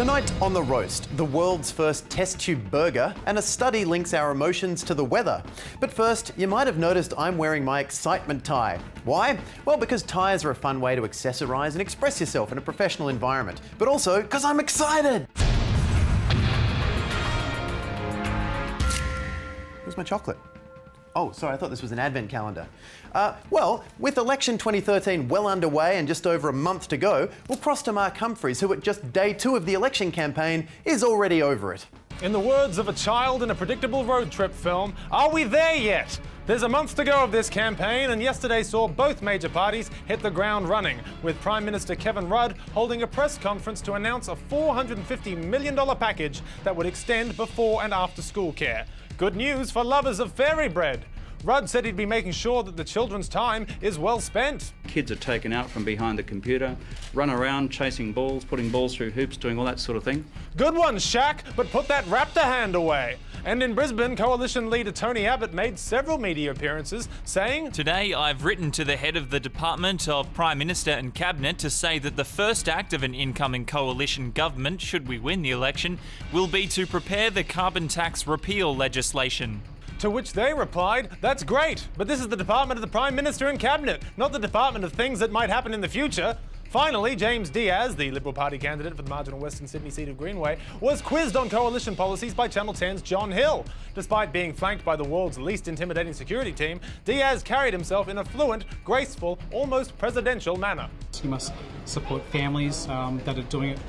Tonight on The Roast, the world's first test tube burger, and a study links our emotions to the weather. But first, you might have noticed I'm wearing my excitement tie. Why? Well, because ties are a fun way to accessorise and express yourself in a professional environment. But also, because I'm excited! Where's my chocolate? Oh, sorry, I thought this was an advent calendar. Well, with election 2013 well underway and just over a month to go, we'll cross to Mark Humphries, who at just day 2 of the election campaign is already over it. In the words of a child in a predictable road trip film, are we there yet? There's a month to go of this campaign, and yesterday saw both major parties hit the ground running, with Prime Minister Kevin Rudd holding a press conference to announce a $450 million package that would extend before and after school care. Good news for lovers of fairy bread. Rudd said he'd be making sure that the children's time is well spent. Kids are taken out from behind the computer, run around chasing balls, putting balls through hoops, doing all that sort of thing. Good one, Shaq, but put that raptor hand away. And in Brisbane, Coalition leader Tony Abbott made several media appearances saying, "Today I've written to the head of the Department of Prime Minister and Cabinet to say that the first act of an incoming coalition government, should we win the election, will be to prepare the carbon tax repeal legislation." To which they replied, "That's great, but this is the Department of the Prime Minister and Cabinet, not the Department of things that might happen in the future." Finally, James Diaz, the Liberal Party candidate for the marginal Western Sydney seat of Greenway, was quizzed on coalition policies by Channel 10's John Hill. Despite being flanked by the world's least intimidating security team, Diaz carried himself in a fluent, graceful, almost presidential manner. You must support families that are doing it,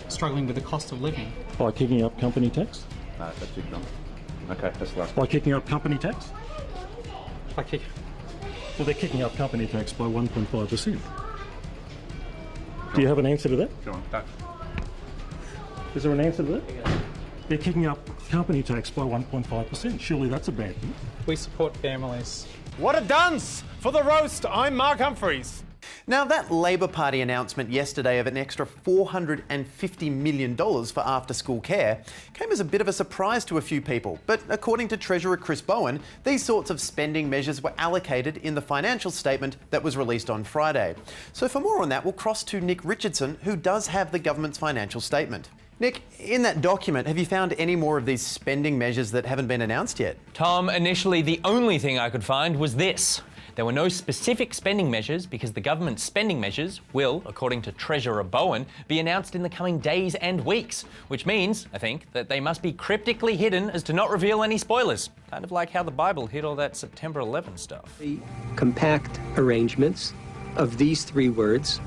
struggling with the cost of living. By kicking up company tax? No, that's it, no. Okay, that's the last. By kicking up company tax? By kick. Well, they're kicking up company tax by 1.5%. Do you have an answer to that? Go on, that. Is there an answer to that? They're kicking up company tax by 1.5%. Surely that's a bad thing. We support families. What a dunce! For The Roast, I'm Mark Humphries. Now, that Labor Party announcement yesterday of an extra $450 million for after-school care came as a bit of a surprise to a few people. But according to Treasurer Chris Bowen, these sorts of spending measures were allocated in the financial statement that was released on Friday. So for more on that, we'll cross to Nick Richardson, who does have the government's financial statement. Nick, in that document, have you found any more of these spending measures that haven't been announced yet? Tom, initially the only thing I could find was this. There were no specific spending measures because the government's spending measures will, according to Treasurer Bowen, be announced in the coming days and weeks, which means, I think, that they must be cryptically hidden as to not reveal any spoilers. Kind of like how the Bible hid all that September 11 stuff. The compact arrangements of these 3 words.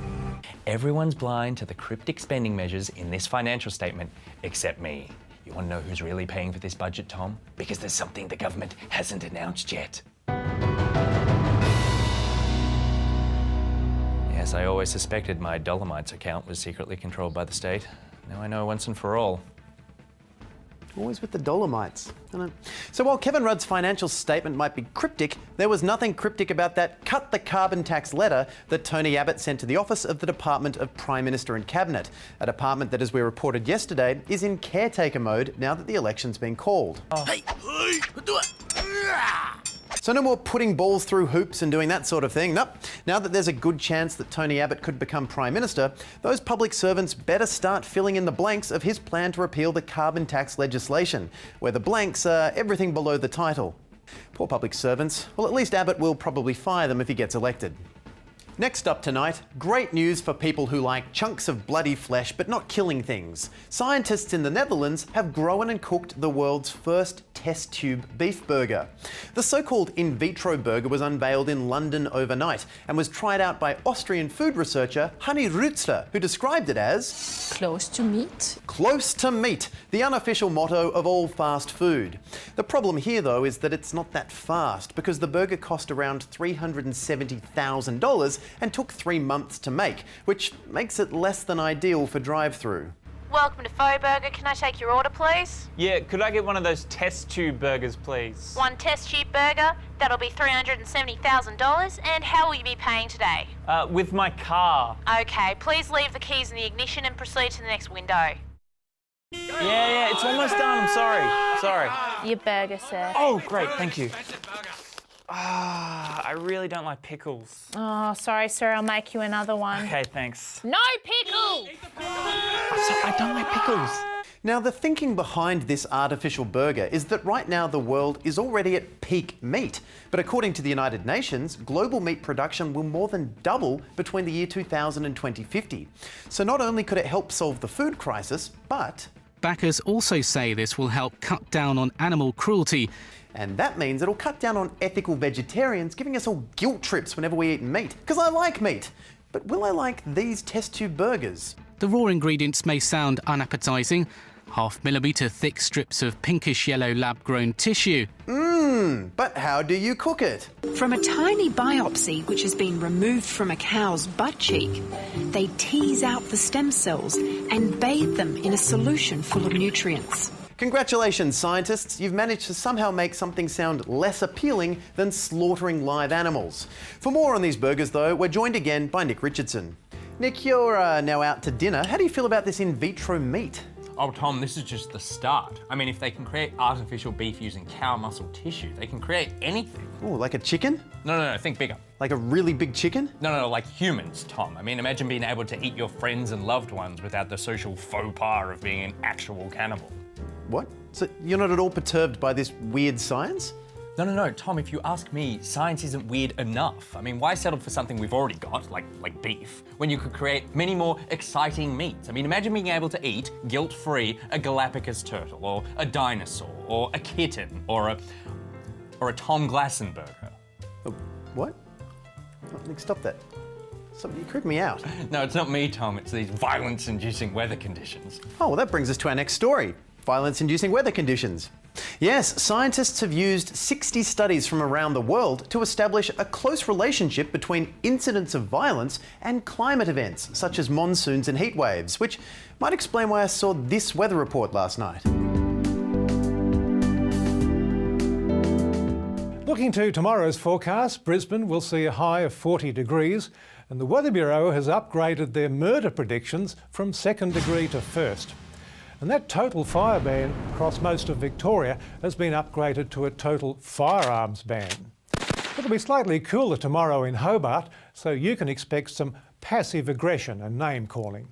Everyone's blind to the cryptic spending measures in this financial statement, except me. You want to know who's really paying for this budget, Tom? Because there's something the government hasn't announced yet. Yes, I always suspected my Dolomites account was secretly controlled by the state. Now I know once and for all. Always with the Dolomites. So while Kevin Rudd's financial statement might be cryptic, there was nothing cryptic about that cut the carbon tax letter that Tony Abbott sent to the office of the Department of Prime Minister and Cabinet, a department that, as we reported yesterday, is in caretaker mode now that the election's been called. Hey, do it! So no more putting balls through hoops and doing that sort of thing. Nope. Now that there's a good chance that Tony Abbott could become Prime Minister, those public servants better start filling in the blanks of his plan to repeal the carbon tax legislation, where the blanks are everything below the title. Poor public servants. Well, at least Abbott will probably fire them if he gets elected. Next up tonight, great news for people who like chunks of bloody flesh but not killing things. Scientists in the Netherlands have grown and cooked the world's first test tube beef burger. The so-called in vitro burger was unveiled in London overnight and was tried out by Austrian food researcher Hanni Rützler, who described it as close to meat. Close to meat, the unofficial motto of all fast food. The problem here, though, is that it's not that fast because the burger cost around $370,000 and took 3 months to make, which makes it less than ideal for drive-through. Welcome to Faux Burger. Can I take your order, please? Yeah, could I get one of those test tube burgers, please? One test tube burger. That'll be $370,000. And how will you be paying today? With my car. Okay, please leave the keys in the ignition and proceed to the next window. Yeah, it's almost done. I'm sorry. Your burger, sir. Oh, great, thank you. I really don't like pickles. Oh, sorry, sir. I'll make you another one. Okay, thanks. No pickle! I don't like pickles. Now, the thinking behind this artificial burger is that right now the world is already at peak meat. But according to the United Nations, global meat production will more than double between the year 2000 and 2050. So not only could it help solve the food crisis, but... Backers also say this will help cut down on animal cruelty. And that means it'll cut down on ethical vegetarians, giving us all guilt trips whenever we eat meat. Because I like meat. But will I like these test tube burgers? The raw ingredients may sound unappetising. 0.5 millimetre thick strips of pinkish yellow lab-grown tissue. But how do you cook it? From a tiny biopsy which has been removed from a cow's butt cheek, they tease out the stem cells and bathe them in a solution full of nutrients. Congratulations, scientists. You've managed to somehow make something sound less appealing than slaughtering live animals. For more on these burgers, though, we're joined again by Nick Richardson. Nick, you're now out to dinner. How do you feel about this in vitro meat? Oh, Tom, this is just the start. I mean, if they can create artificial beef using cow muscle tissue, they can create anything. Oh, like a chicken? No, think bigger. Like a really big chicken? No, like humans, Tom. I mean, imagine being able to eat your friends and loved ones without the social faux pas of being an actual cannibal. What? So you're not at all perturbed by this weird science? No, Tom, if you ask me, science isn't weird enough. I mean, why settle for something we've already got, like beef, when you could create many more exciting meats? I mean, imagine being able to eat, guilt-free, a Galapagos turtle, or a dinosaur, or a kitten, or a Tom Glasson burger. What? Oh, Nick, stop that. You creep me out. No, it's not me, Tom. It's these violence-inducing weather conditions. Oh, well, that brings us to our next story. Violence-inducing weather conditions. Yes, scientists have used 60 studies from around the world to establish a close relationship between incidents of violence and climate events, such as monsoons and heat waves, which might explain why I saw this weather report last night. Looking to tomorrow's forecast, Brisbane will see a high of 40 degrees, and the Weather Bureau has upgraded their murder predictions from 2nd degree to 1st. And that total fire ban across most of Victoria has been upgraded to a total firearms ban. It'll be slightly cooler tomorrow in Hobart, so you can expect some passive aggression and name-calling.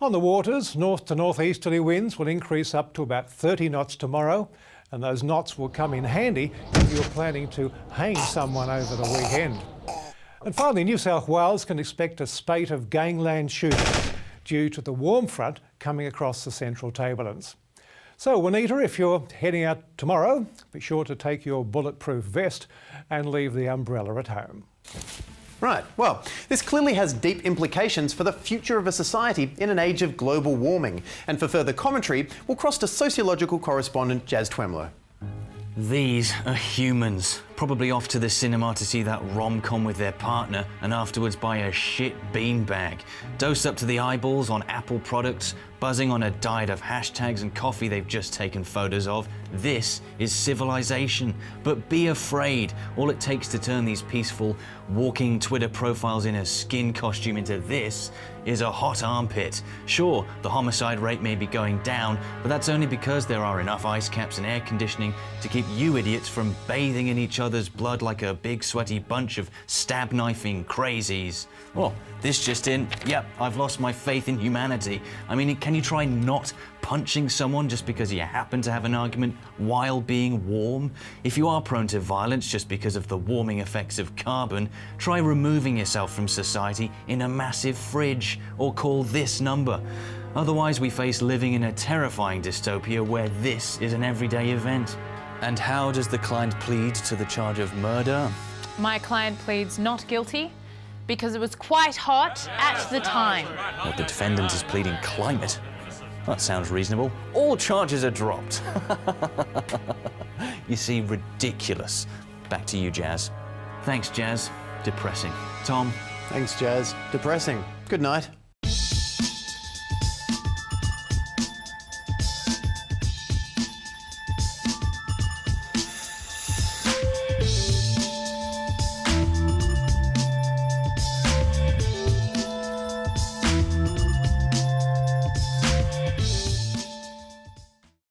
On the waters, north to northeasterly winds will increase up to about 30 knots tomorrow, and those knots will come in handy if you're planning to hang someone over the weekend. And finally, New South Wales can expect a spate of gangland shootings due to the warm front coming across the Central Tablelands. So, Juanita, if you're heading out tomorrow, be sure to take your bulletproof vest and leave the umbrella at home. Right, well, this clearly has deep implications for the future of a society in an age of global warming. And for further commentary, we'll cross to sociological correspondent Jazz Twemlow. These are humans, probably off to the cinema to see that rom-com with their partner and afterwards buy a shit beanbag. Dosed up to the eyeballs on Apple products, buzzing on a diet of hashtags and coffee they've just taken photos of. This is civilization. But be afraid. All it takes to turn these peaceful, walking Twitter profiles in a skin costume into this is a hot armpit. Sure, the homicide rate may be going down, but that's only because there are enough ice caps and air conditioning to keep you idiots from bathing in each other's blood like a big sweaty bunch of stab-knifing crazies. Oh, this just in. Yep, I've lost my faith in humanity. I mean, can you try not punching someone just because you happen to have an argument while being warm? If you are prone to violence just because of the warming effects of carbon, try removing yourself from society in a massive fridge, or call this number. Otherwise, we face living in a terrifying dystopia where this is an everyday event. And how does the client plead to the charge of murder? My client pleads not guilty because it was quite hot at the time. Well, the defendant is pleading climate. That sounds reasonable. All charges are dropped. You see, ridiculous. Back to you, Jazz. Thanks, Jazz. Depressing. Tom? Thanks, Jazz. Depressing. Good night.